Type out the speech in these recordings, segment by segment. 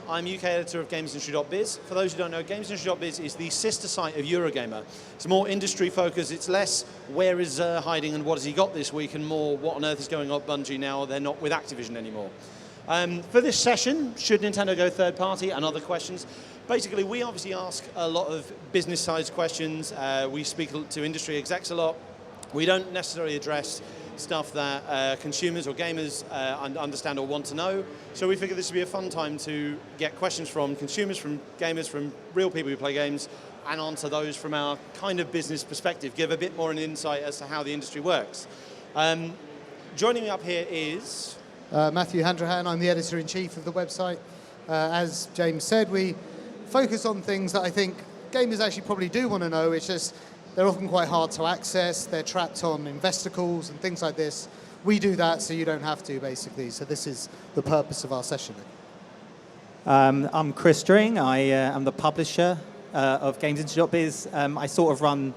I'm UK editor of GamesIndustry.biz. For those who don't know, GamesIndustry.biz is the sister site of Eurogamer. It's more industry focused, it's less where is hiding and what has he got this week, and more what on earth is going on at Bungie now they're not with Activision anymore. For this session, should Nintendo go third party and other questions, basically we obviously ask a lot of business side questions, we speak to industry execs a lot, we don't necessarily address stuff that consumers or gamers understand or want to know. So we figured this would be a fun time to get questions from consumers, from gamers, from real people who play games, and answer those from our kind of business perspective, give a bit more an insight as to how the industry works. Joining me up here is... Matthew Handrahan, I'm the editor-in-chief of the website. As James said, we focus on things that I think gamers actually probably do want to know. It's just they're often quite hard to access. They're trapped on investor calls and things like this. We do that so you don't have to, basically. So this is the purpose of our session. I'm Chris String. I am the publisher of GamesIndustry.biz. I sort of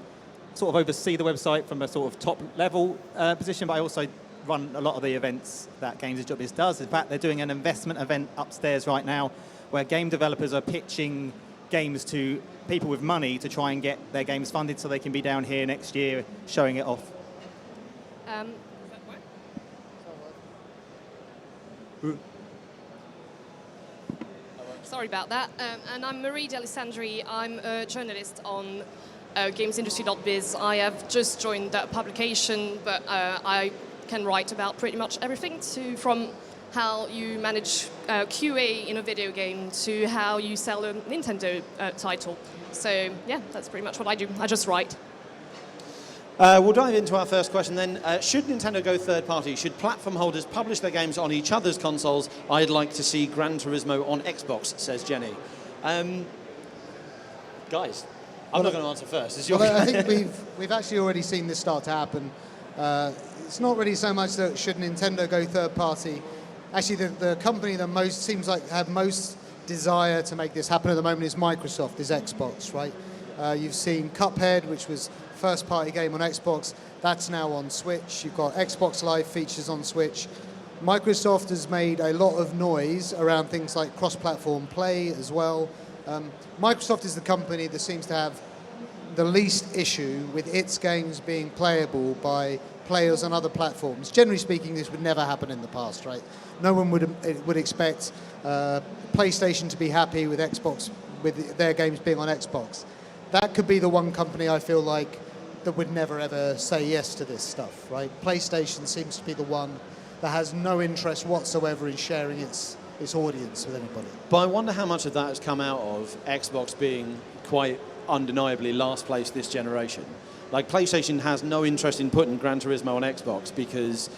oversee the website from a sort of top-level position, but I also run a lot of the events that GamesIndustry.biz does. In fact, they're doing an investment event upstairs right now where game developers are pitching games to people with money to try and get their games funded so they can be down here next year showing it off. Sorry about that. And I'm Marie D'Alessandri. I'm a journalist on GamesIndustry.biz. I have just joined that publication, but I can write about pretty much everything, from how you manage QA in a video game to how you sell a Nintendo title. So yeah, that's pretty much what I do. I just write. We'll dive into our first question then. Should Nintendo go third party? Should platform holders publish their games on each other's consoles? I'd like to see Gran Turismo on Xbox, says Jenny. Guys, I'm not going to answer first. It's your I think we've actually already seen this start to happen. It's not really so much that should Nintendo go third party. Actually, the company that seems like have most desire to make this happen at the moment is Microsoft, is Xbox, right? You've seen Cuphead, which was first-party game on Xbox. That's now on Switch. You've got Xbox Live features on Switch. Microsoft has made a lot of noise around things like cross-platform play as well. Microsoft is the company that seems to have the least issue with its games being playable by players on other platforms. Generally speaking, this would never happen in the past, right? No one would expect PlayStation to be happy with Xbox, with their games being on Xbox. That could be the one company I feel like that would never ever say yes to this stuff, right? PlayStation seems to be the one that has no interest whatsoever in sharing its audience with anybody. But I wonder how much of that has come out of Xbox being quite undeniably last place this generation. Like, PlayStation has no interest in putting Gran Turismo on Xbox because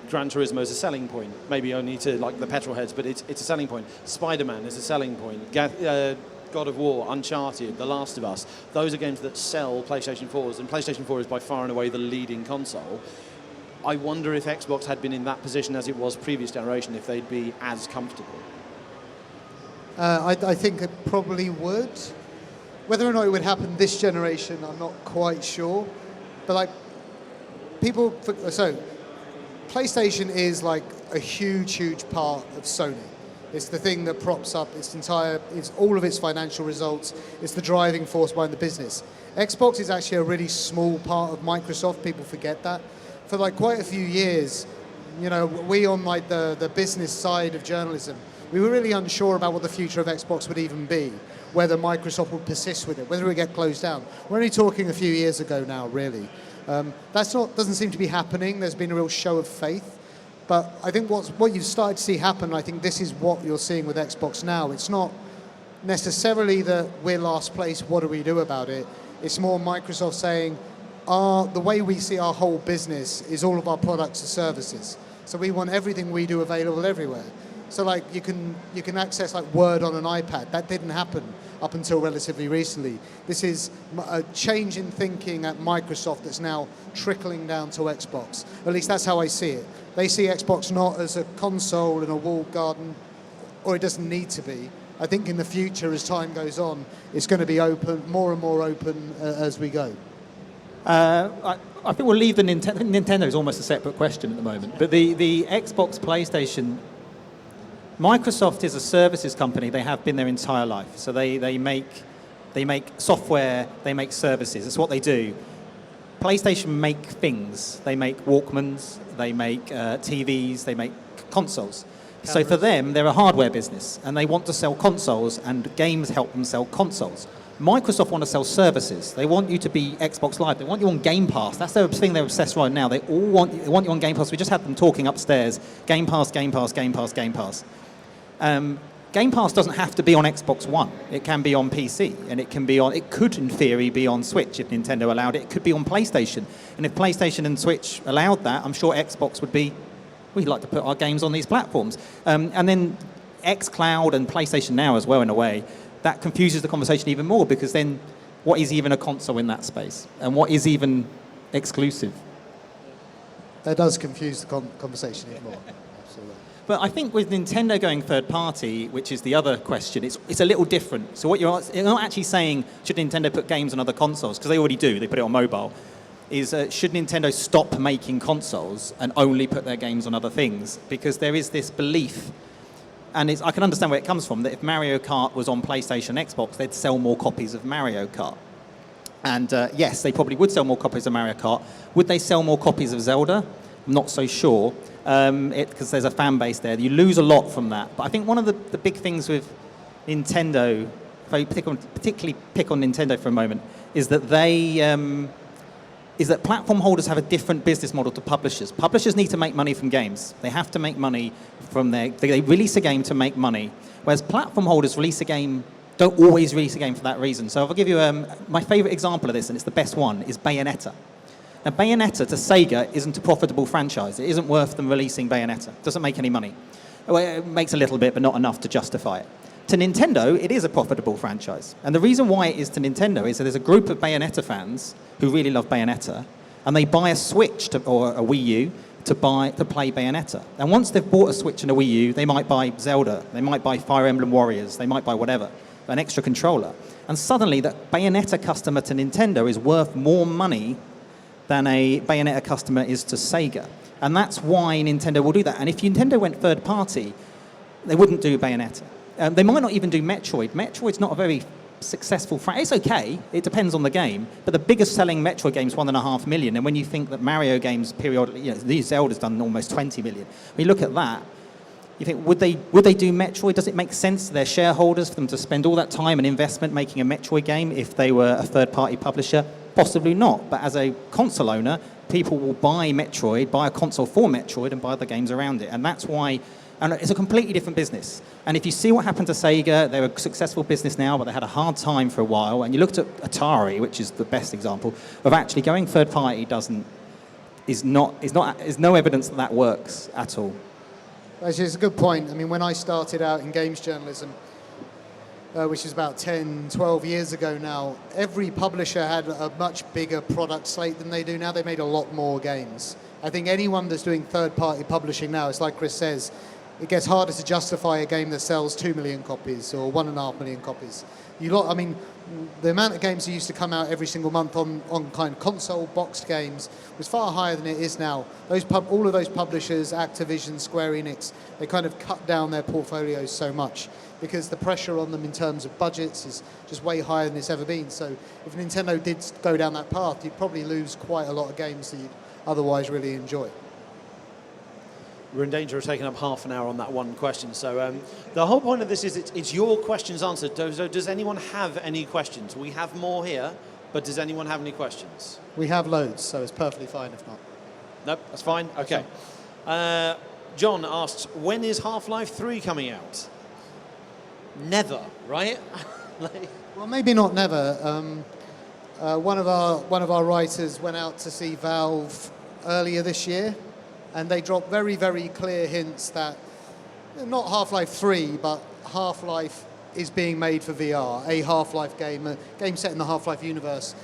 Gran Turismo is a selling point. Maybe only to like the petrol heads, but it's a selling point. Spider-Man is a selling point. God of War, Uncharted, The Last of Us. Those are games that sell PlayStation 4s, and PlayStation 4 is by far and away the leading console. I wonder if Xbox had been in that position as it was previous generation, if they'd be as comfortable. I think it probably would. Whether or not it would happen this generation, I'm not quite sure. But like, PlayStation is like a huge, huge part of Sony. It's the thing that props up it's all of its financial results. It's the driving force behind the business. Xbox is actually a really small part of Microsoft. People forget that. For like quite a few years, you know, we on like the business side of journalism, we were really unsure about what the future of Xbox would even be, whether Microsoft would persist with it, whether it would get closed down. We're only talking a few years ago now, really. Doesn't seem to be happening. There's been a real show of faith. But I think what you've started to see happen, I think this is what you're seeing with Xbox now. It's not necessarily that we're last place, what do we do about it? It's more Microsoft saying, the way we see our whole business is all of our products and services. So we want everything we do available everywhere. So like you can access like Word on an iPad. That didn't happen up until relatively recently. This is a change in thinking at Microsoft that's now trickling down to Xbox. At least that's how I see it. They see Xbox not as a console in a walled garden, or it doesn't need to be. I think in the future, as time goes on, it's going to be open, more and more open as we go. I think we'll leave the Nintendo is almost a separate question at the moment, but the Xbox PlayStation Microsoft is a services company. They have been their entire life. So they make software, they make services. That's what they do. PlayStation make things. They make Walkmans, they make TVs, they make consoles. So for them, they're a hardware business, and they want to sell consoles, and games help them sell consoles. Microsoft want to sell services. They want you to be Xbox Live. They want you on Game Pass. That's the thing they're obsessed right now. They want you on Game Pass. We just had them talking upstairs. Game Pass, Game Pass, Game Pass, Game Pass. Game Pass doesn't have to be on Xbox One. It can be on PC, and it could in theory be on Switch if Nintendo allowed it. It could be on PlayStation. And if PlayStation and Switch allowed that, I'm sure Xbox would be, we'd like to put our games on these platforms. And then xCloud and PlayStation Now as well, in a way, that confuses the conversation even more, because then what is even a console in that space? And what is even exclusive? That does confuse the conversation even more. Absolutely. But I think with Nintendo going third party, which is the other question, it's a little different. So what you're not actually saying, should Nintendo put games on other consoles? Because they already do, they put it on mobile. Is should Nintendo stop making consoles and only put their games on other things? Because there is this belief, and I can understand where it comes from, that if Mario Kart was on PlayStation and Xbox, they'd sell more copies of Mario Kart. And yes, they probably would sell more copies of Mario Kart. Would they sell more copies of Zelda? I'm not so sure, because there's a fan base there. You lose a lot from that. But I think one of the big things with Nintendo, if I particularly pick on Nintendo for a moment, is that platform holders have a different business model to publishers. Publishers need to make money from games. They have to make money from they release a game to make money, whereas platform holders don't always release a game for that reason. So I'll give you my favorite example of this, and it's the best one, is Bayonetta. Now, Bayonetta to Sega isn't a profitable franchise. It isn't worth them releasing Bayonetta. It doesn't make any money. Well, it makes a little bit, but not enough to justify it. To Nintendo, it is a profitable franchise. And the reason why it is to Nintendo is that there's a group of Bayonetta fans who really love Bayonetta, and they buy a Switch or a Wii U to play Bayonetta. And once they've bought a Switch and a Wii U, they might buy Zelda, they might buy Fire Emblem Warriors, they might buy whatever, an extra controller. And suddenly, that Bayonetta customer to Nintendo is worth more money than a Bayonetta customer is to Sega. And that's why Nintendo will do that. And if Nintendo went third party, they wouldn't do Bayonetta. They might not even do Metroid. Metroid's not a very successful franchise. It's okay, it depends on the game, but the biggest selling Metroid game is 1.5 million, and when you think that Mario games periodically, these Zelda's done almost 20 million. When you look at that, you think, would they do Metroid? Does it make sense to their shareholders for them to spend all that time and investment making a Metroid game if they were a third-party publisher? Possibly not, but as a console owner, people will buy Metroid, buy a console for Metroid, and buy the games around it, and that's why. And it's a completely different business. And if you see what happened to Sega, they're a successful business now, but they had a hard time for a while. And you looked at Atari, which is the best example of actually going third party is no evidence that works at all. Actually, it's a good point. I mean, when I started out in games journalism, which is about 10, 12 years ago now, every publisher had a much bigger product slate than they do now. They made a lot more games. I think anyone that's doing third-party publishing now, it's like Chris says, it gets harder to justify a game that sells 2 million copies or 1.5 million copies. I mean, the amount of games that used to come out every single month on kind of console boxed games was far higher than it is now. All of those publishers, Activision, Square Enix, they kind of cut down their portfolios so much because the pressure on them in terms of budgets is just way higher than it's ever been. So if Nintendo did go down that path, you'd probably lose quite a lot of games that you'd otherwise really enjoy. We're in danger of taking up half an hour on that one question. So the whole point of this is it's your questions answered. So does anyone have any questions? We have more here, but does anyone have any questions? We have loads, so it's perfectly fine if not. Nope, that's fine. Okay. John asks, when is Half-Life 3 coming out? Never, right? Well, maybe not never. One of our writers went out to see Valve earlier this year, and they dropped very, very clear hints that not Half-Life 3, but Half-Life is being made for VR, a Half-Life game, a game set in the Half-Life universe.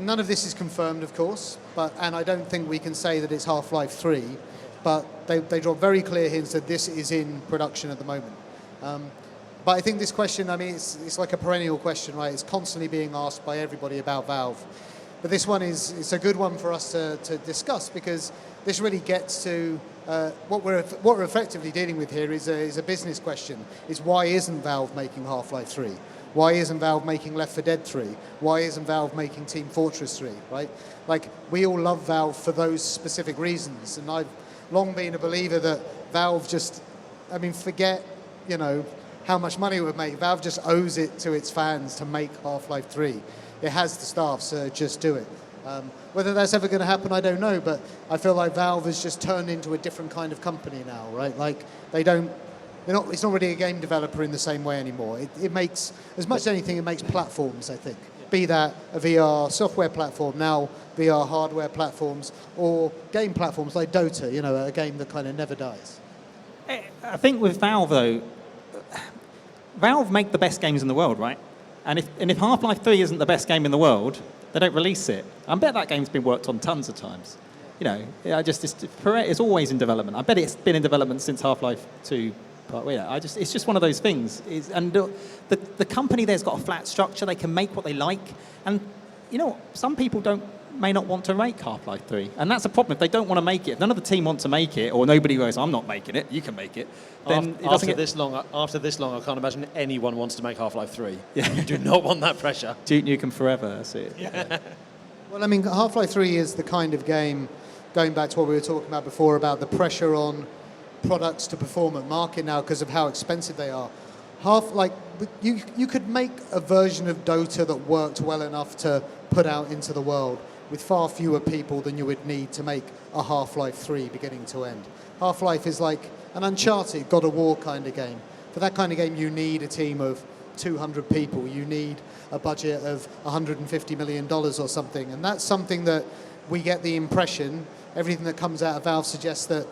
None of this is confirmed, of course, and I don't think we can say that it's Half-Life 3, but they dropped very clear hints that this is in production at the moment. But I think this question, I mean, it's like a perennial question, right? It's constantly being asked by everybody about Valve. But this one it's a good one for us to discuss because this really gets to what we're effectively dealing with here is a business question. Is why isn't Valve making Half-Life 3? Why isn't Valve making Left 4 Dead 3? Why isn't Valve making Team Fortress 3, right? Like, we all love Valve for those specific reasons, and I've long been a believer that Valve just, I mean, forget, you know, how much money it would make. Valve just owes it to its fans to make Half-Life 3. It has the staff, so just do it. Whether that's ever going to happen, I don't know, but I feel like Valve has just turned into a different kind of company now, right? Like, it's not really a game developer in the same way anymore. It makes, as much as anything, it makes platforms, I think. Be that a VR software platform, now VR hardware platforms, or game platforms like Dota, you know, a game that kind of never dies. I think with Valve, though, Valve make the best games in the world, right? And if Half-Life 3 isn't the best game in the world, they don't release it. I bet that game's been worked on tons of times. You know, it's always in development. I bet it's been in development since Half-Life 2. But yeah, it's just one of those things. And the company there's got a flat structure. They can make what they like. And, you know, some people may not want to make Half-Life 3. And that's a problem. If they don't want to make it, if none of the team want to make it, or nobody goes, I'm not making it, you can make it, then after this long, I can't imagine anyone wants to make Half-Life 3. Yeah. You do not want that pressure. Duke Nukem forever, that's it. Yeah. Well, I mean, Half-Life 3 is the kind of game, going back to what we were talking about before, about the pressure on products to perform at market now because of how expensive they are. You could make a version of Dota that worked well enough to put out into the world with far fewer people than you would need to make a Half-Life 3 beginning to end. Half-Life is like an Uncharted, God of War kind of game. For that kind of game, you need a team of 200 people. You need a budget of $150 million or something. And that's something that we get the impression, everything that comes out of Valve suggests that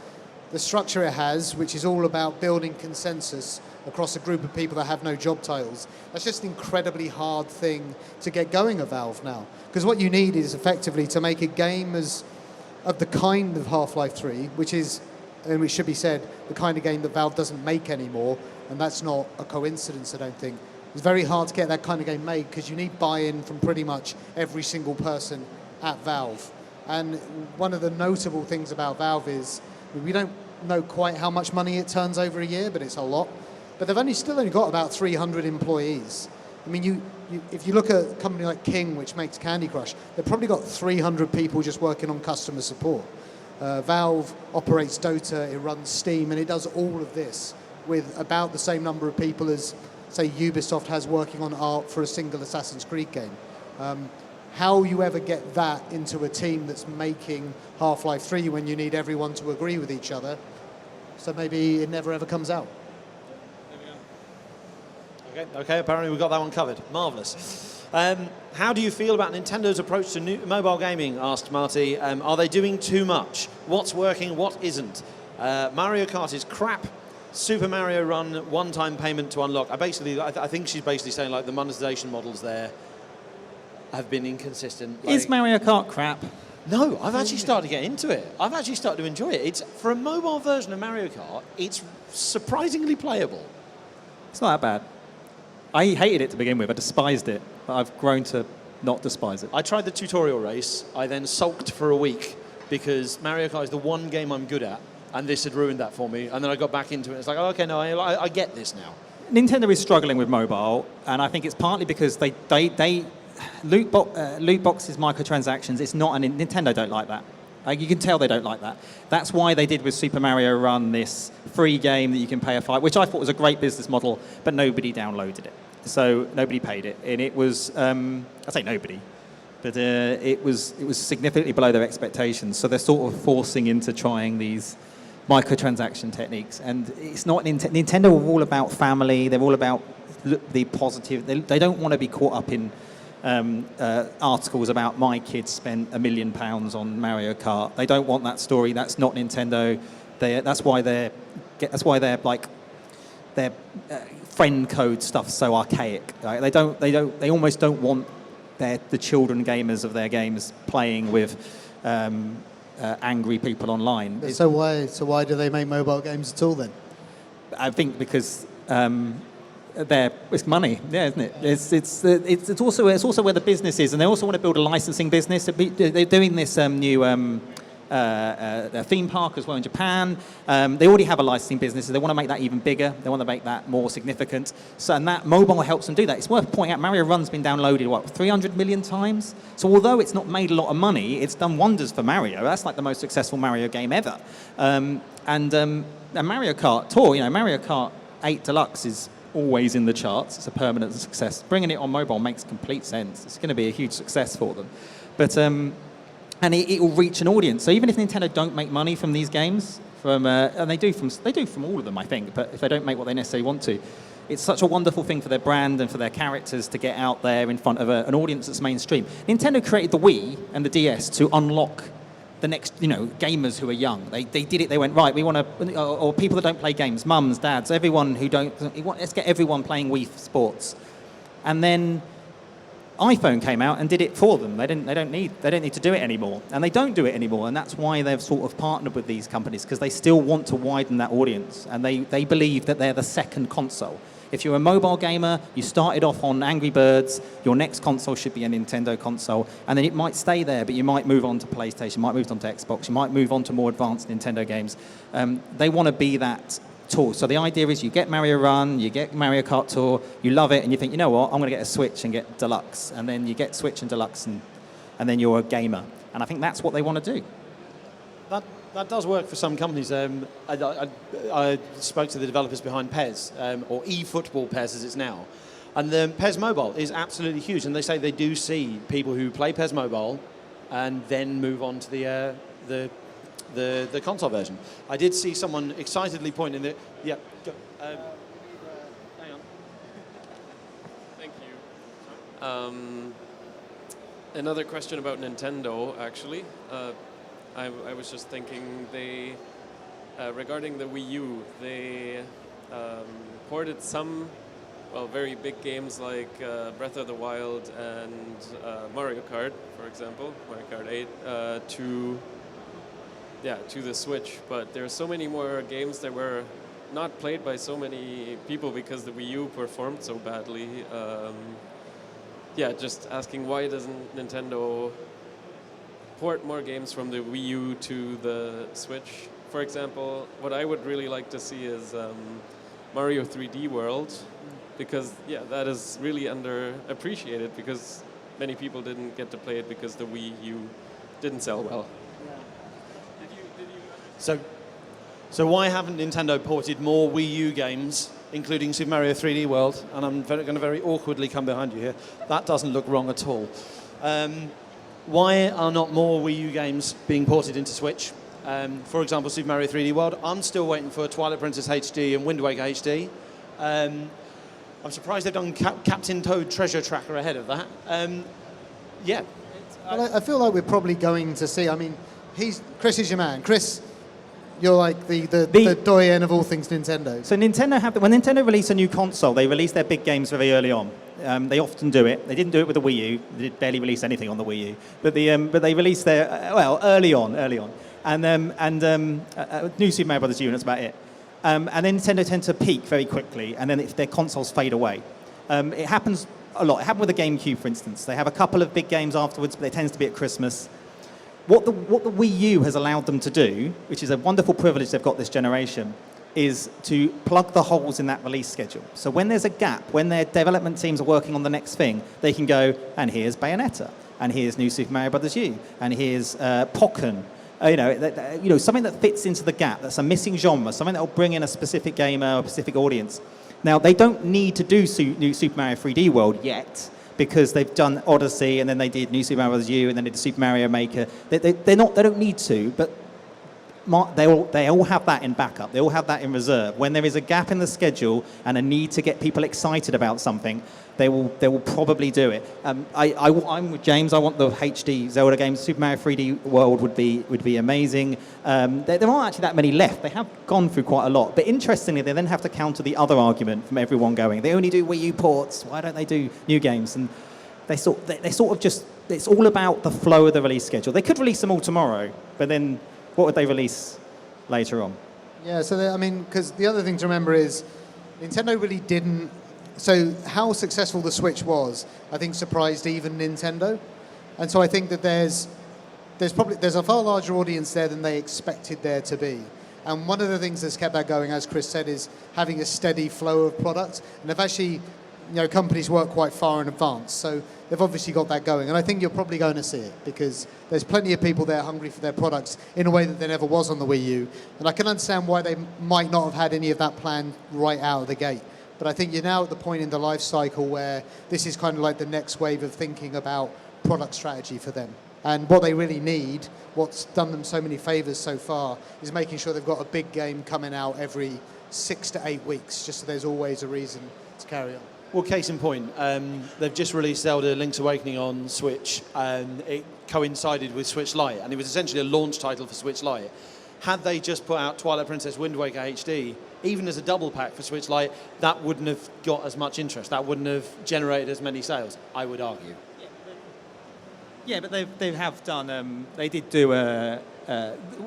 the structure it has, which is all about building consensus across a group of people that have no job titles, that's just an incredibly hard thing to get going at Valve now. Because what you need is effectively to make a game of the kind of Half-Life 3, which is, and which should be said, the kind of game that Valve doesn't make anymore, and that's not a coincidence, I don't think. It's very hard to get that kind of game made because you need buy-in from pretty much every single person at Valve. And one of the notable things about Valve is, we don't know quite how much money it turns over a year, but it's a lot. But they've still only got about 300 employees. I mean, if you look at a company like King, which makes Candy Crush, they've probably got 300 people just working on customer support. Valve operates Dota, it runs Steam, and it does all of this with about the same number of people as, say, Ubisoft has working on art for a single Assassin's Creed game. How you ever get that into a team that's making Half-Life 3 when you need everyone to agree with each other, so maybe it never ever comes out. Okay, apparently we got that one covered. Marvellous. How do you feel about Nintendo's approach to mobile gaming, asked Marty. Are they doing too much? What's working, what isn't? Mario Kart is crap. Super Mario Run, one-time payment to unlock. I think she's basically saying like the monetization models there have been inconsistent. Is Mario Kart crap? No, I've actually started to get into it. I've actually started to enjoy it. It's, for a mobile version of Mario Kart, it's surprisingly playable. It's not that bad. I hated it to begin with. I despised it, but I've grown to not despise it. I tried the tutorial race. I then sulked for a week because Mario Kart is the one game I'm good at, and this had ruined that for me. And then I got back into it. It's like, oh, okay, no, I get this now. Nintendo is struggling with mobile, and I think it's partly because they loot boxes, microtransactions. It's not Nintendo don't like that. You can tell they don't like that. That's why they did with Super Mario Run this free game that you can pay a fine, which I thought was a great business model, but nobody downloaded it. So nobody paid it. And it was, I say nobody, but it was significantly below their expectations. So they're sort of forcing into trying these microtransaction techniques. And it's not, Nintendo are all about family. They're all about the positive. They don't want to be caught up in articles about my kids spent £1 million on Mario Kart. They don't want that story. That's not Nintendo. That's why they're like their friend code stuff's so archaic. Right? They almost don't want the children gamers of their games playing with angry people online. So why do they make mobile games at all then? I think because. It's money, yeah, isn't it? It's also where the business is, and they also want to build a licensing business. They're doing this new a theme park as well in Japan. They already have a licensing business, so they want to make that even bigger. They want to make that more significant. So, and that mobile helps them do that. It's worth pointing out, Mario Run's been downloaded, 300 million times? So although it's not made a lot of money, it's done wonders for Mario. That's like the most successful Mario game ever. And Mario Kart Tour, Mario Kart 8 Deluxe is always in the charts. It's a permanent success. Bringing it on mobile makes complete sense. It's going to be a huge success for them. But and it will reach an audience. So even if Nintendo don't make money from these games, and they do from all of them, I think. But if they don't make what they necessarily want to, it's such a wonderful thing for their brand and for their characters to get out there in front of an audience that's mainstream. Nintendo created the Wii and the DS to unlock the next, gamers who are young. They did it. They went, right, we want to, or people that don't play games, mums, dads, everyone who don't. Let's get everyone playing Wii Sports, and then iPhone came out and did it for them. They don't need to do it anymore, and they don't do it anymore, and that's why they've sort of partnered with these companies, because they still want to widen that audience, and they believe that they're the second console. If you're a mobile gamer, you started off on Angry Birds, your next console should be a Nintendo console, and then it might stay there, but you might move on to PlayStation, you might move on to Xbox, you might move on to more advanced Nintendo games. They want to be that tool. So the idea is you get Mario Run, you get Mario Kart Tour, you love it, and you think, you know what, I'm going to get a Switch and get Deluxe. And then you get Switch and Deluxe, and then you're a gamer. And I think that's what they want to do. That does work for some companies. I spoke to the developers behind PES, or eFootball PES as it's now. And the PES Mobile is absolutely huge. And they say they do see people who play PES Mobile and then move on to the console version. I did see someone excitedly pointing that, yeah, go, hang on. Thank you. Another question about Nintendo, actually. I was just thinking, regarding the Wii U, they ported some, very big games like Breath of the Wild and Mario Kart, for example, Mario Kart 8, to the Switch. But there are so many more games that were not played by so many people because the Wii U performed so badly. Just asking, why doesn't Nintendo port more games from the Wii U to the Switch? For example, what I would really like to see is Mario 3D World, because that is really underappreciated because many people didn't get to play it because the Wii U didn't sell well. So why haven't Nintendo ported more Wii U games, including Super Mario 3D World? And I'm going to very awkwardly come behind you here. That doesn't look wrong at all. Why are not more Wii U games being ported into Switch? For example, Super Mario 3D World. I'm still waiting for Twilight Princess HD and Wind Waker HD. I'm surprised they've done Captain Toad Treasure Tracker ahead of that. Well, I feel like we're probably going to see. I mean, Chris is your man. Chris, you're like the doyen of all things Nintendo. So Nintendo when Nintendo release a new console, they release their big games very early on. They often do it. They didn't do it with the Wii U. They did barely release anything on the Wii U. But they released their early on, and New Super Mario Bros. U, and that's about it. And then Nintendo tend to peak very quickly, and then their consoles fade away. It happens a lot. It happened with the GameCube, for instance. They have a couple of big games afterwards, but it tends to be at Christmas. What the Wii U has allowed them to do, which is a wonderful privilege they've got this generation, is to plug the holes in that release schedule. So when there's a gap, when their development teams are working on the next thing, they can go, and here's Bayonetta, and here's New Super Mario Bros. U, and here's Pokken. Something that fits into the gap, that's a missing genre, something that will bring in a specific gamer or a specific audience. Now, they don't need to do New Super Mario 3D World yet, because they've done Odyssey, and then they did New Super Mario Bros. U, and then they did Super Mario Maker. They don't need to, but they all have that in backup. They all have that in reserve. When there is a gap in the schedule and a need to get people excited about something, they will probably do it. I'm with James. I want the HD Zelda games. Super Mario 3D World would be amazing. There aren't actually that many left. They have gone through quite a lot. But interestingly, they then have to counter the other argument from everyone going, they only do Wii U ports. Why don't they do new games? And they sort of just, it's all about the flow of the release schedule. They could release them all tomorrow, but then what would they release later on? Yeah, so because the other thing to remember is Nintendo really didn't. So how successful the Switch was, I think, surprised even Nintendo. And so I think that there's there's a far larger audience there than they expected there to be. And one of the things that's kept that going, as Chris said, is having a steady flow of product. And they've actually, companies work quite far in advance. So they've obviously got that going. And I think you're probably going to see it because there's plenty of people there hungry for their products in a way that there never was on the Wii U. And I can understand why they might not have had any of that planned right out of the gate. But I think you're now at the point in the life cycle where this is kind of like the next wave of thinking about product strategy for them. And what they really need, what's done them so many favors so far, is making sure they've got a big game coming out every 6 to 8 weeks, just so there's always a reason to carry on. Well, case in point, they've just released Zelda Link's Awakening on Switch, and it coincided with Switch Lite, and it was essentially a launch title for Switch Lite. Had they just put out Twilight Princess Wind Waker HD, even as a double pack for Switch Lite, that wouldn't have got as much interest. That wouldn't have generated as many sales, I would argue. Yeah, but they have done. They did do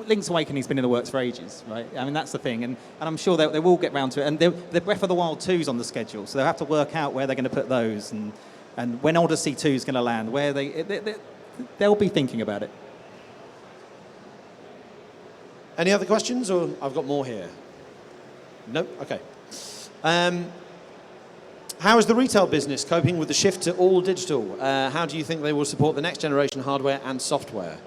Link's Awakening's been in the works for ages, right? I mean, that's the thing, and I'm sure they will get round to it. And the Breath of the Wild 2's on the schedule, so they'll have to work out where they're going to put those, and when Odyssey 2 is going to land, where they'll be thinking about it. Any other questions, or I've got more here? No? Okay. How is the retail business coping with the shift to all digital? How do you think they will support the next generation hardware and software?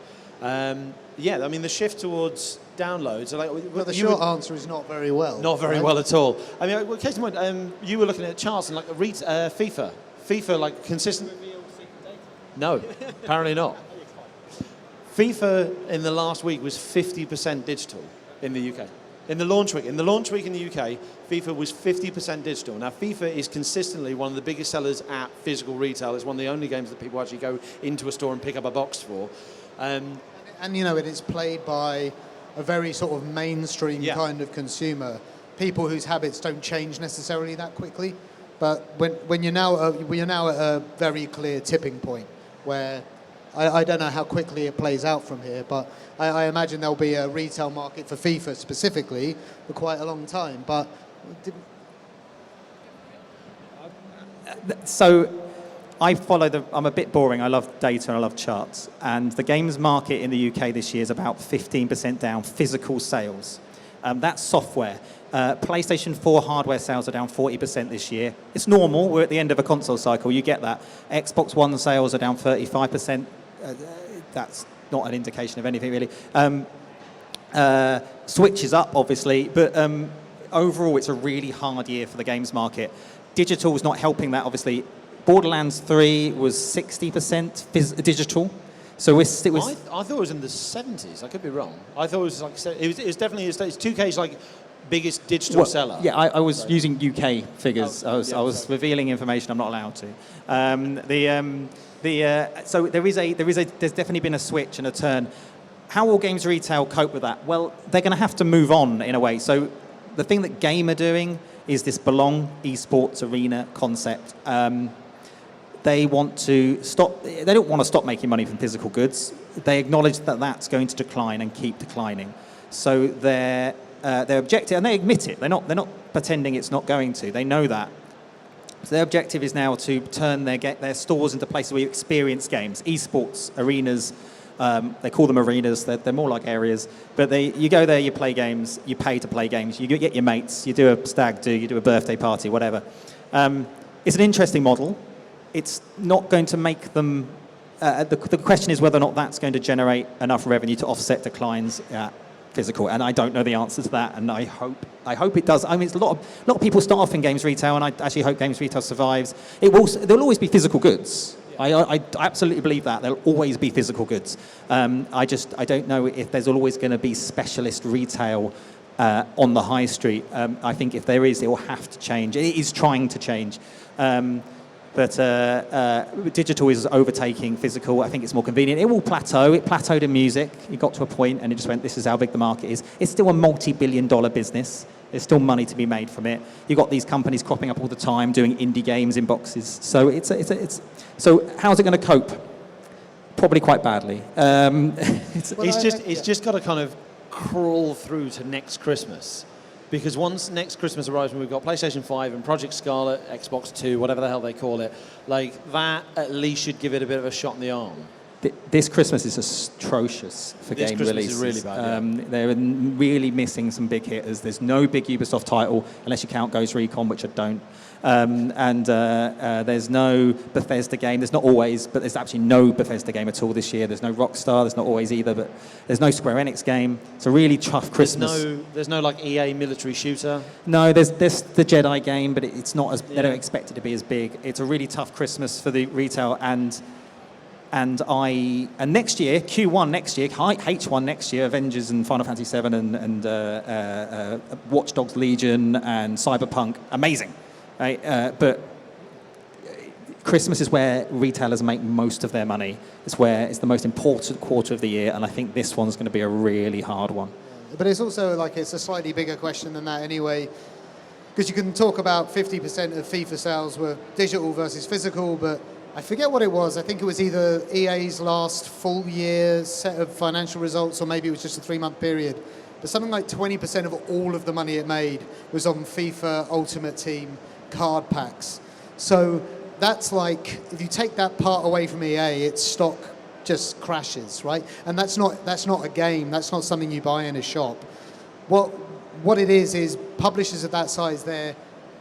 Yeah, I mean, the shift towards downloads... But the short answer is not very well. Not very well at all. I mean, well, case in point, you were looking at charts and like FIFA. FIFA, like, consistent... No, apparently not. FIFA in the last week was 50% digital in the UK. In the launch week in the UK, FIFA was 50% digital. Now, FIFA is consistently one of the biggest sellers at physical retail. It's one of the only games that people actually go into a store and pick up a box for. And it is played by a very sort of mainstream kind of consumer, people whose habits don't change necessarily that quickly. But when you're now at a very clear tipping point where I don't know how quickly it plays out from here, but I imagine there'll be a retail market for FIFA specifically for quite a long time. But so I follow I'm a bit boring. I love data and I love charts. And the games market in the UK this year is about 15% down physical sales. That's software. PlayStation 4 hardware sales are down 40% this year. It's normal. We're at the end of a console cycle. You get that. Xbox One sales are down 35%. That's not an indication of anything, really. Switch is up, obviously, but overall, it's a really hard year for the games market. Digital is not helping that, obviously. Borderlands 3 was 60% digital. So it was. I thought it was in the 70s. I could be wrong. I thought it was like it was definitely it's 2K's like biggest digital seller. Yeah, I was using UK figures. I was revealing information I'm not allowed to. So there's definitely been a switch and a turn. How will games retail cope with that? Well, they're going to have to move on in a way. So the thing that Game are doing is this Belong esports arena concept. They want to stop. They don't want to stop making money from physical goods. They acknowledge that that's going to decline and keep declining. So their objective, and they admit it. They're not pretending it's not going to. They know that. So their objective is now to turn their stores into places where you experience games, esports arenas. They call them arenas. They're more like areas. But you go there, you play games, you pay to play games. You get your mates, you do a stag do, you do a birthday party, whatever. It's an interesting model. It's not going to make them. The question is whether or not that's going to generate enough revenue to offset declines at physical, and I don't know the answer to that. And I hope it does. I mean, it's a lot of people start off in games retail, and I actually hope games retail survives. There'll always be physical goods. I absolutely believe that there'll always be physical goods. I don't know if there's always going to be specialist retail on the high street. I think if there is, it will have to change. It is trying to change. But digital is overtaking physical. I think it's more convenient. It will plateau. It plateaued in music. It got to a point and it just went, this is how big the market is. It's still a multi-billion-dollar business. There's still money to be made from it. You've got these companies cropping up all the time doing indie games in boxes. So so how's it going to cope? Probably quite badly. It's just got to kind of crawl through to next Christmas. Because once next Christmas arrives when we've got PlayStation 5 and Project Scarlet, Xbox 2, whatever the hell they call it, like that at least should give it a bit of a shot in the arm. This Christmas is atrocious for This game Christmas is releases. really bad, yeah. They're really missing some big hitters. There's no big Ubisoft title, unless you count Ghost Recon, which I don't. There's no Bethesda game. There's not always, but there's actually no Bethesda game at all this year. There's no Rockstar. There's not always either, but there's no Square Enix game. It's a really tough Christmas. There's no like EA military shooter. No, there's the Jedi game, but it's not as they don't expect it to be as big. It's a really tough Christmas for the retail and next year, Q1 next year, H1 next year, Avengers and Final Fantasy VII and Watch Dogs Legion and Cyberpunk, amazing, right? But Christmas is where retailers make most of their money. It's where it's the most important quarter of the year, and I think this one's going to be a really hard one. But it's also like it's a slightly bigger question than that anyway, because you can talk about 50% of FIFA sales were digital versus physical, but I forget what it was. I think it was either EA's last full year set of financial results, or maybe it was just a 3-month period. But something like 20% of all of the money it made was on FIFA Ultimate Team card packs. So that's like, if you take that part away from EA, its stock just crashes, right? And that's not a game. That's not something you buy in a shop. What it is publishers of that size, they're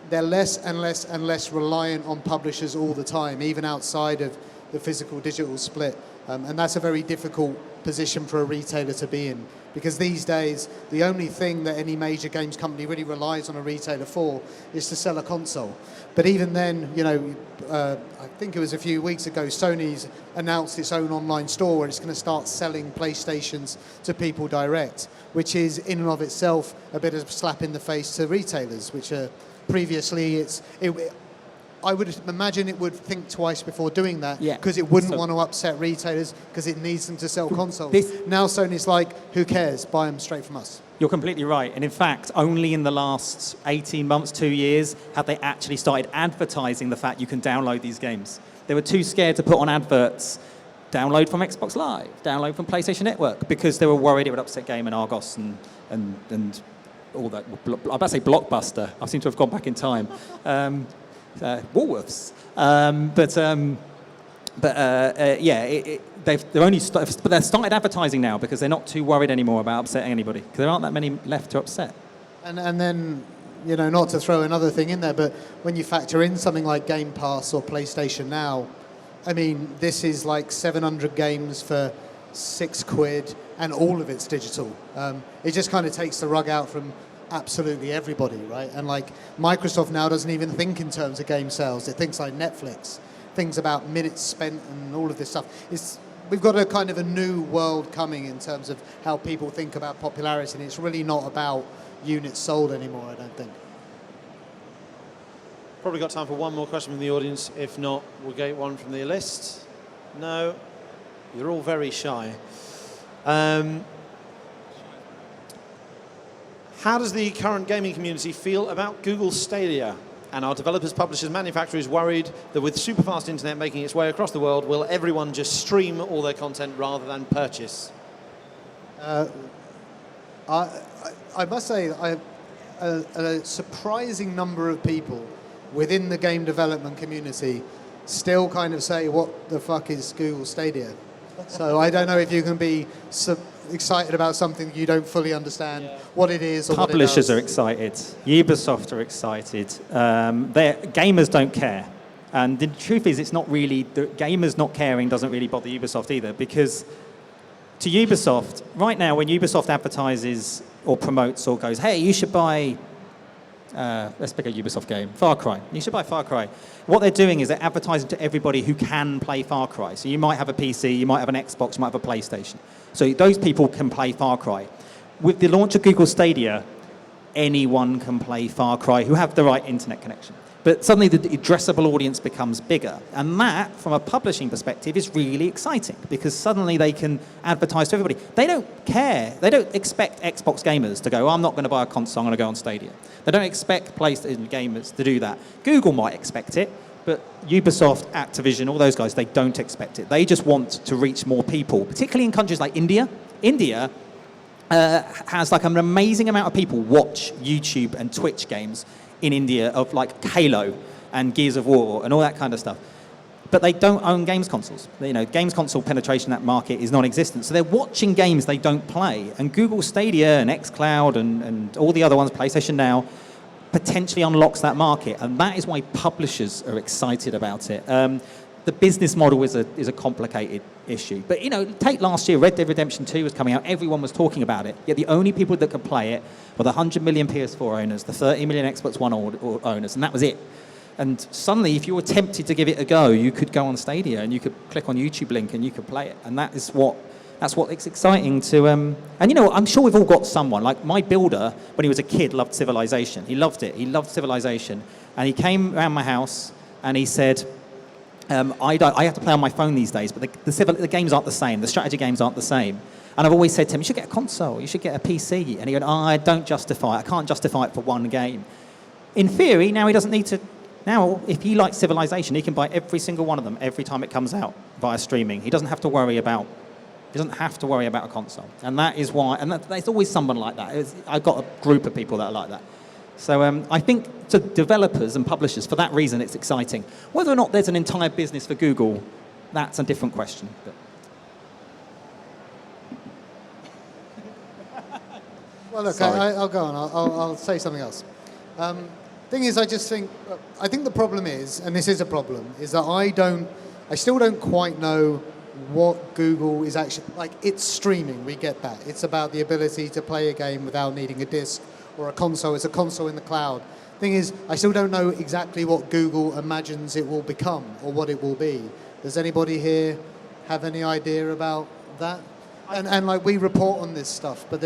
less and less and less reliant on publishers all the time, even outside of the physical digital split. And that's a very difficult position for a retailer to be in, because these days the only thing that any major games company really relies on a retailer for is to sell a console. But even then, I think it was a few weeks ago, Sony's announced its own online store where it's going to start selling PlayStations to people direct, which is in and of itself a bit of a slap in the face to retailers, which are previously, I would imagine it would think twice before doing that, because it wouldn't want to upset retailers, because it needs them to sell consoles. Now Sony's like, who cares? Buy them straight from us. You're completely right. And in fact, only in the last 18 months, 2 years, have they actually started advertising the fact you can download these games. They were too scared to put on adverts, download from Xbox Live, download from PlayStation Network, because they were worried it would upset Game and Argos and all that. I'm about to say Blockbuster. I seem to have gone back in time. Woolworths. They've started advertising now because they're not too worried anymore about upsetting anybody, because there aren't that many left to upset. And then, not to throw another thing in there, but when you factor in something like Game Pass or PlayStation Now, I mean, this is like 700 games for £6, and all of it's digital. It just kind of takes the rug out from absolutely everybody, right? And like Microsoft now doesn't even think in terms of game sales. It thinks like Netflix, things about minutes spent and all of this stuff. We've got a kind of a new world coming in terms of how people think about popularity, and it's really not about units sold anymore, I don't think. Probably got time for one more question from the audience. If not, we'll get one from the list. No, you're all very shy. How does the current gaming community feel about Google Stadia? And are developers, publishers, manufacturers worried that with super fast internet making its way across the world, will everyone just stream all their content rather than purchase? I must say, a surprising number of people within the game development community still kind of say, what the fuck is Google Stadia? So I don't know if you can be excited about something you don't fully understand what it is or Publishers what it are excited. Ubisoft are excited. Gamers don't care. And the truth is, it's not really, the gamers not caring doesn't really bother Ubisoft either, because to Ubisoft, right now when Ubisoft advertises or promotes or goes, hey, you should buy, let's pick a Ubisoft game, Far Cry. You should buy Far Cry. What they're doing is they're advertising to everybody who can play Far Cry. So you might have a PC, you might have an Xbox, you might have a PlayStation. So those people can play Far Cry. With the launch of Google Stadia, anyone can play Far Cry who have the right internet connection. But suddenly the addressable audience becomes bigger. And that, from a publishing perspective, is really exciting, because suddenly they can advertise to everybody. They don't care. They don't expect Xbox gamers to go, I'm not going to buy a console, I'm going to go on Stadia. They don't expect PlayStation gamers to do that. Google might expect it, but Ubisoft, Activision, all those guys, they don't expect it. They just want to reach more people, particularly in countries like India. India has like an amazing amount of people watch YouTube and Twitch games in India of like Halo and Gears of War and all that kind of stuff. but they don't own games consoles. You know, games console penetration in that market is non-existent. So they're watching games they don't play. And Google Stadia and xCloud and all the other ones, PlayStation Now, potentially unlocks that market. And that is why publishers are excited about it. The business model is a complicated issue. But, you know, take last year, Red Dead Redemption 2 was coming out. Everyone was talking about it. Yet the only people that could play it were the 100 million PS4 owners, the 30 million Xbox One owners, and that was it. And suddenly, if you were tempted to give it a go, you could go on Stadia and you could click on YouTube link and you could play it. And that's what it's exciting to. And you know, I'm sure we've all got someone. Like my builder, when he was a kid, loved Civilization. He loved it. He loved Civilization. And he came around my house and he said, I have to play on my phone these days, but the games aren't the same. The strategy games aren't the same. And I've always said to him, you should get a console. You should get a PC. And he went, I don't justify it. I can't justify it for one game. In theory, now he doesn't need to. Now, if he likes Civilization, he can buy every single one of them every time it comes out via streaming. He doesn't have to worry about a console. And that is why, and there's always someone like that. I've got a group of people that are like that. So I think to developers and publishers, for that reason, it's exciting. Whether or not there's an entire business for Google, that's a different question. But. Well, look, I'll go on. I'll say something else. Thing is, I think the problem is, and this is a problem, is that I still don't quite know what Google is actually, like, it's streaming, we get that. It's about the ability to play a game without needing a disc or a console. It's a console in the cloud. Thing is, I still don't know exactly what Google imagines it will become or what it will be. Does anybody here have any idea about that? And like, we report on this stuff, but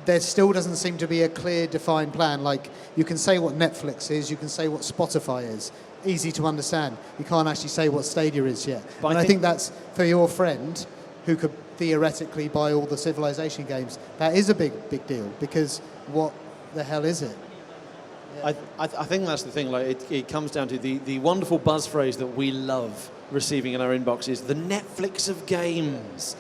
there still doesn't seem to be a clear, defined plan. Like, you can say what Netflix is, you can say what Spotify is. Easy to understand. You can't actually say what Stadia is yet. But and I think that's, for your friend, who could theoretically buy all the Civilization games, that is a big deal, because what the hell is it? Yeah. I think that's the thing. Like, it comes down to the wonderful buzz phrase that we love receiving in our inbox is the Netflix of games.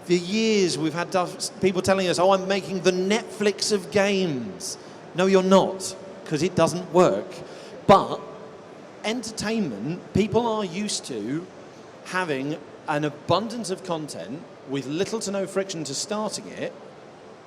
For years, we've had people telling us, I'm making the Netflix of games. No, you're not, because it doesn't work. But entertainment, people are used to having an abundance of content with little to no friction to starting it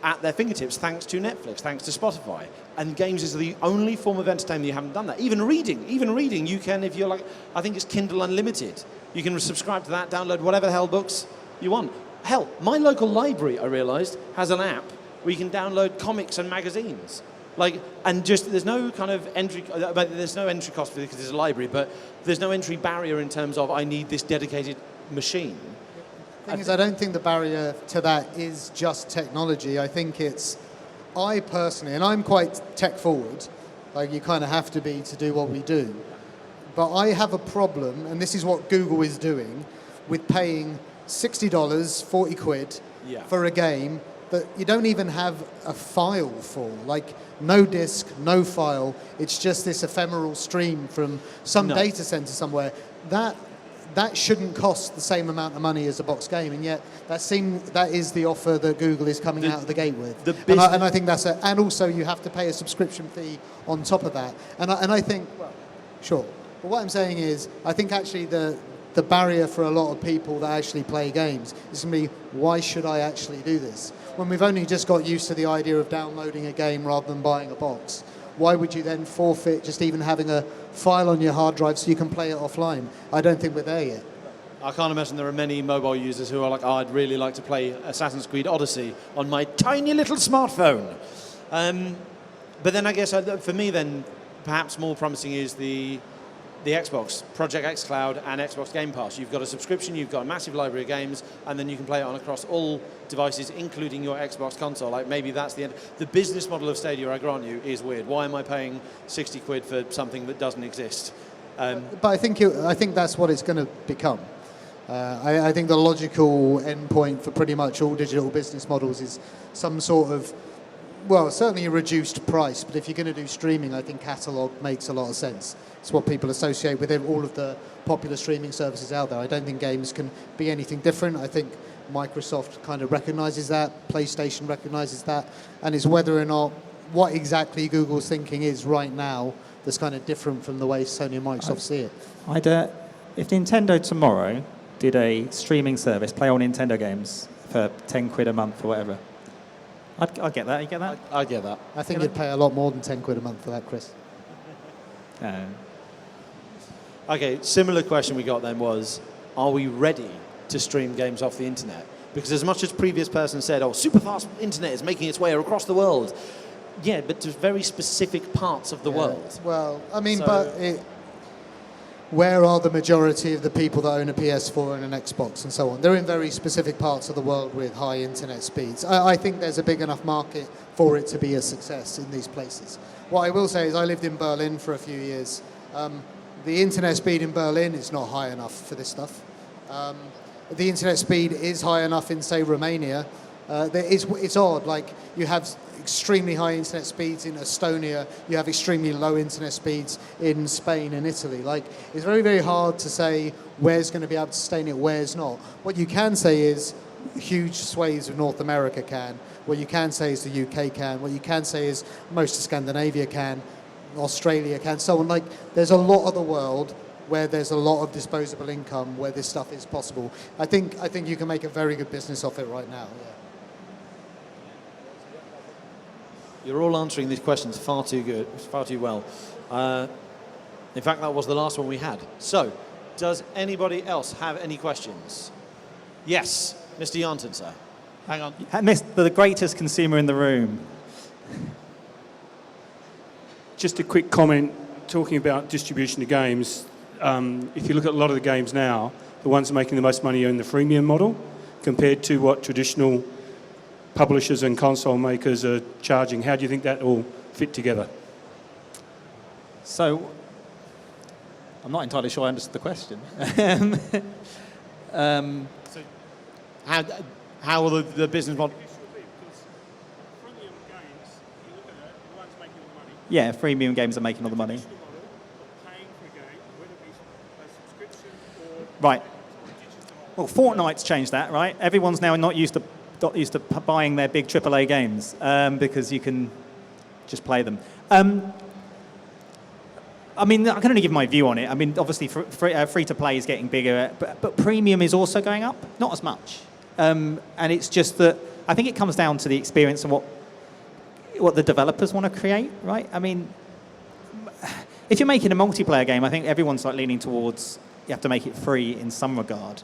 at their fingertips, thanks to Netflix, thanks to Spotify. And games is the only form of entertainment you haven't done that. Even reading, you can, if you're like, I think it's Kindle Unlimited. You can subscribe to that, download whatever the hell books you want. Hell, my local library, I realised, has an app where you can download comics and magazines. Like, and just, there's no kind of entry cost because there's a library, but there's no entry barrier in terms of I need this dedicated machine. The thing is, I don't think the barrier to that is just technology. I think I personally, and I'm quite tech forward, like you kind of have to be to do what we do, but I have a problem, and this is what Google is doing, with paying $60, 40 quid for a game that you don't even have a file for. Like, no disc, no file. It's just this ephemeral stream from some data center somewhere. That shouldn't cost the same amount of money as a box game, and yet that is the offer that Google is coming out of the gate with. And I think and also you have to pay a subscription fee on top of that. And I think, well, sure. But what I'm saying is, I think actually the barrier for a lot of people that actually play games is going to be, why should I actually do this? When we've only just got used to the idea of downloading a game rather than buying a box, why would you then forfeit just even having a file on your hard drive so you can play it offline? I don't think we're there yet. I can't imagine there are many mobile users who are like, I'd really like to play Assassin's Creed Odyssey on my tiny little smartphone. But then I guess for me then, perhaps more promising is the Xbox, Project xCloud and Xbox Game Pass. You've got a subscription, you've got a massive library of games, and then you can play it on across all devices, including your Xbox console. Like, maybe that's the end. The business model of Stadia, I grant you, is weird. Why am I paying 60 quid for something that doesn't exist? But I think that's what it's going to become. I think the logical endpoint for pretty much all digital business models is some sort of, well, certainly a reduced price, but if you're going to do streaming, I think catalog makes a lot of sense. It's what people associate with all of the popular streaming services out there. I don't think games can be anything different. I think Microsoft kind of recognizes that, PlayStation recognizes that, and it's whether or not what exactly Google's thinking is right now that's kind of different from the way Sony and Microsoft see it. If Nintendo tomorrow did a streaming service, play all Nintendo games for 10 quid a month or whatever, I'd get that. You get that? I get that. I think you'd pay a lot more than 10 quid a month for that, Chris. Okay, similar question we got then was, are we ready to stream games off the internet? Because as much as previous person said, oh, super fast internet is making its way across the world. Yeah, but to very specific parts of the world. Well, I mean, So- where are the majority of the people that own a PS4 and an Xbox and so on? They're in very specific parts of the world with high internet speeds. I think there's a big enough market for it to be a success in these places. What I will say is I lived in Berlin for a few years. The internet speed in Berlin is not high enough for this stuff. The internet speed is high enough in, say, Romania. It's odd, like you have extremely high internet speeds in Estonia, you have extremely low internet speeds in Spain and Italy. Like, it's very, very hard to say where's going to be able to sustain it, where's not. What you can say is huge swathes of North America can. What you can say is the UK can. What you can say is most of Scandinavia can, Australia can, so on. Like, there's a lot of the world where there's a lot of disposable income where this stuff is possible. I think you can make a very good business off it right now. Yeah. You're all answering these questions far too good, far too well. In fact, that was the last one we had. So, does anybody else have any questions? Yes, Mr. Janssen, sir. Hang on. The greatest consumer in the room. Just a quick comment, talking about distribution of games. If you look at a lot of the games now, the ones making the most money are in the freemium model compared to what traditional publishers and console makers are charging. How do you think that all fit together? So, I'm not entirely sure I understood the question. So, how will the business model... Yeah, freemium games are making all the money. Right. Well, Fortnite's changed that, right? Everyone's now not used to buying their big AAA games because you can just play them. I mean, I can only give my view on it. I mean, obviously, free-to-play is getting bigger, but premium is also going up, not as much. And it's just that I think it comes down to the experience and what the developers want to create, right? I mean, if you're making a multiplayer game, I think everyone's like leaning towards you have to make it free in some regard.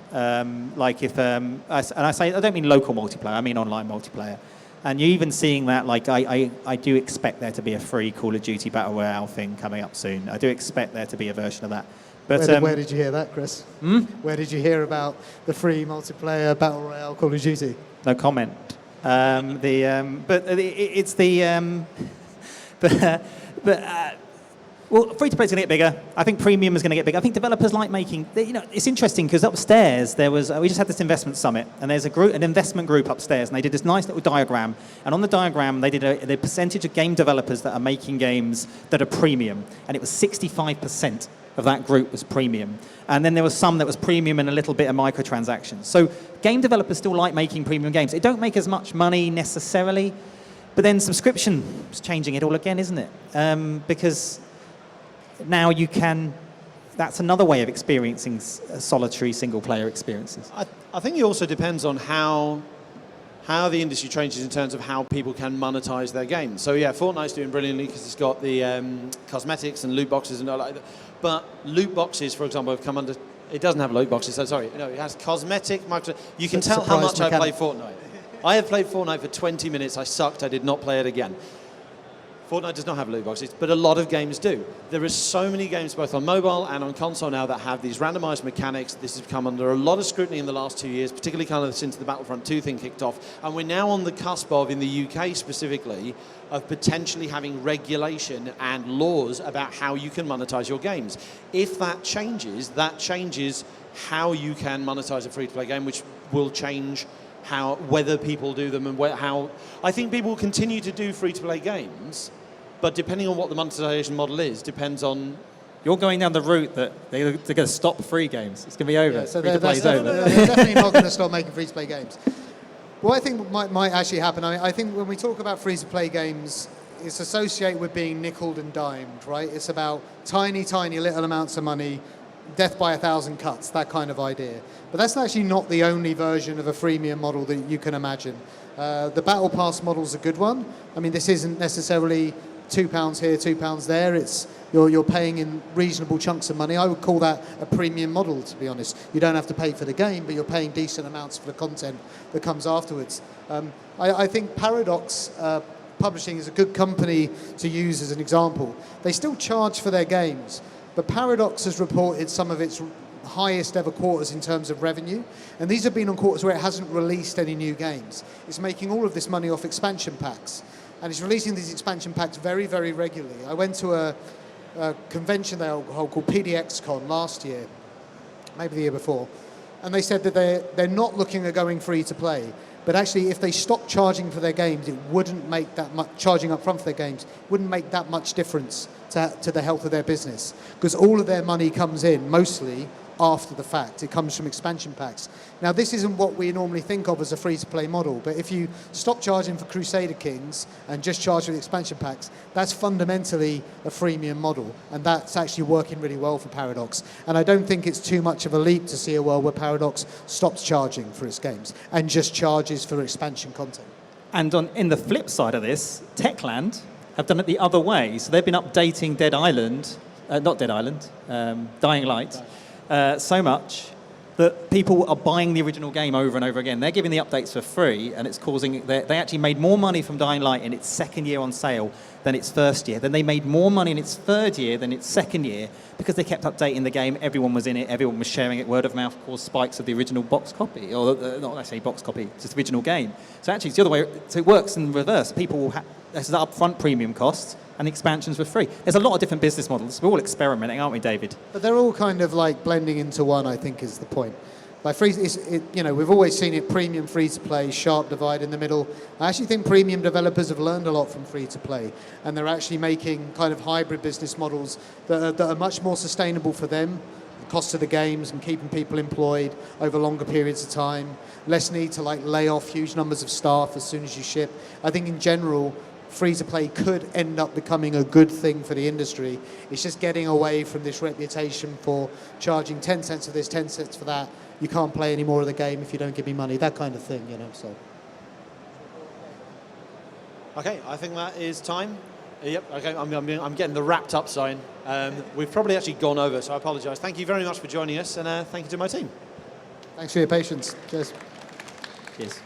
Like if, I don't mean local multiplayer, I mean online multiplayer. And you're even seeing that, like I do expect there to be a free Call of Duty Battle Royale thing coming up soon. I do expect there to be a version of that. But where did you hear that, Chris? Where did you hear about the free multiplayer Battle Royale Call of Duty? No comment. Well, free-to-play is going to get bigger. I think premium is going to get bigger. I think developers like making... it's interesting because upstairs there was... we just had this investment summit, and there's an investment group upstairs, and they did this nice little diagram. And on the diagram, they did the percentage of game developers that are making games that are premium, and it was 65% of that group was premium. And then there was some that was premium and a little bit of microtransactions. So game developers still like making premium games. They don't make as much money necessarily, but then subscription is changing it all again, isn't it? Because... now you can, that's another way of experiencing solitary single-player experiences. I think it also depends on how the industry changes in terms of how people can monetize their games. So yeah, Fortnite's doing brilliantly because it's got the cosmetics and loot boxes and all like that. But loot boxes, for example, have come under, it doesn't have loot boxes, so sorry. No, it has cosmetic, you can tell how much I play Fortnite. I have played Fortnite for 20 minutes, I sucked, I did not play it again. Fortnite does not have loot boxes, but a lot of games do. There are so many games both on mobile and on console now that have these randomized mechanics. This has come under a lot of scrutiny in the last 2 years, particularly kind of since the Battlefront 2 thing kicked off. And we're now on the cusp of, in the UK specifically, of potentially having regulation and laws about how you can monetize your games. If that changes how you can monetize a free-to-play game, which will change whether people do them and how... I think people will continue to do free-to-play games, but depending on what the monetization model is, depends on... You're going down the route that they're going to stop free games. It's going to be over. Yeah, so free-to-play is over. They're definitely not going to stop making free-to-play games. What I think might actually happen, I think when we talk about free-to-play games, it's associated with being nickeled and dimed, right? It's about tiny, tiny little amounts of money death by 1,000 cuts, that kind of idea. But that's actually not the only version of a freemium model that you can imagine. The Battle Pass model is a good one. I mean, this isn't necessarily £2 here, £2 there. It's you're paying in reasonable chunks of money. I would call that a premium model, to be honest. You don't have to pay for the game, but you're paying decent amounts for the content that comes afterwards. I think Paradox Publishing is a good company to use as an example. They still charge for their games, but Paradox has reported some of its highest ever quarters in terms of revenue, and these have been on quarters where it hasn't released any new games. It's making all of this money off expansion packs, and it's releasing these expansion packs very, very regularly. I went to a convention they hold called PDXCon last year, maybe the year before, and they said that they're not looking at going free to play, but actually if they stopped charging for their games, it wouldn't make that much, charging up front for their games, wouldn't make that much difference to the health of their business, because all of their money comes in mostly after the fact. It comes from expansion packs. Now, this isn't what we normally think of as a free-to-play model, but if you stop charging for Crusader Kings and just charge for the expansion packs, that's fundamentally a freemium model, and that's actually working really well for Paradox. And I don't think it's too much of a leap to see a world where Paradox stops charging for its games and just charges for expansion content. And in the flip side of this, Techland have done it the other way. So they've been updating Dying Light, so much that people are buying the original game over and over again. They're giving the updates for free, and it's causing... They actually made more money from Dying Light in its second year on sale than its first year. Then they made more money in its third year than its second year because they kept updating the game. Everyone was in it. Everyone was sharing it. Word of mouth caused spikes of the original box copy. Or not actually box copy, just the original game. So actually it's the other way. So it works in reverse. People will have... There's the upfront premium costs, and the expansions were free. There's a lot of different business models. We're all experimenting, aren't we, David? But they're all kind of like blending into one, I think, is the point. Like we've always seen it premium free-to-play, sharp divide in the middle. I actually think premium developers have learned a lot from free-to-play, and they're actually making kind of hybrid business models that are much more sustainable for them, the cost of the games and keeping people employed over longer periods of time, less need to like lay off huge numbers of staff as soon as you ship. I think in general, free-to-play could end up becoming a good thing for the industry. It's just getting away from this reputation for charging 10 cents for this, 10 cents for that. You can't play any more of the game if you don't give me money, that kind of thing, you know. So. Okay, I think that is time. Yep, okay, I'm getting the wrapped up sign. We've probably actually gone over, so I apologise. Thank you very much for joining us, and thank you to my team. Thanks for your patience. Cheers. Cheers.